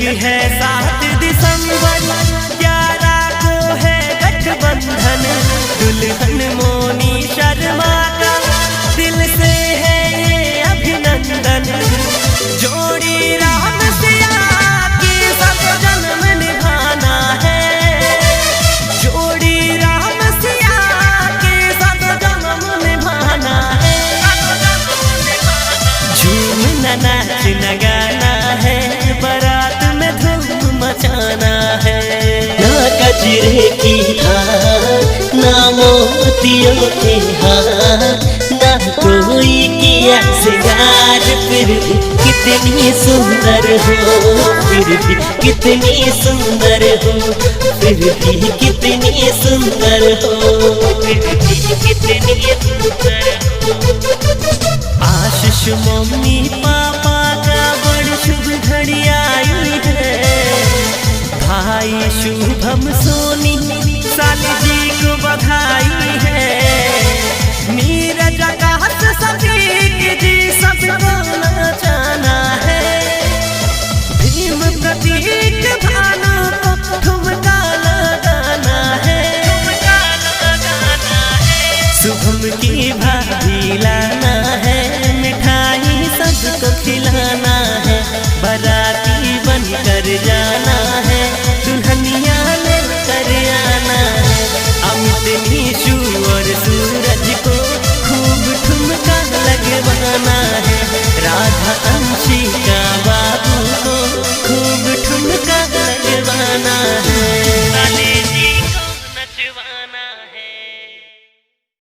है 7 दिसंबर, 11 को है गठबंधन। दुल्हन मोनी शर्मा का दिल से है ये अभिनंदन। जोड़ी राम सिया की सब जन्म निभाना है। जोड़ी राम सिया की सब जन्म निभाना है। झूमना नाच गाना है, बारात में धूम मचाना है। ना गजरे की हार, ना मोतियों के हार, ना कोई किया सिंगार, फिर भी कितनी सुंदर हो, फिर भी कितनी सुंदर हो, फिर भी कितनी सुंदर हो, फिर भी कितनी सुंदर हो। आशीष मम्मी पापा का बड़ शुभ घड़ी आई है। भाई शुभम सोनी साली जी को बधाई है। नीरज आकाश सतीक जी सबको नचाना है। भीम प्रतीक भानु को ठुमका लगाना है। शुभम की भाभी लाना है, मिठाई सबको खिलाना है। बाराती बनकर जाना है, दुल्हनिया लेकर आना है। अमित नीशु और सूरज को खूब ठुमका लगवाना है। राधा अंशिका बाबू को खूब ठुमका लगवाना है। साली जी को नचवाना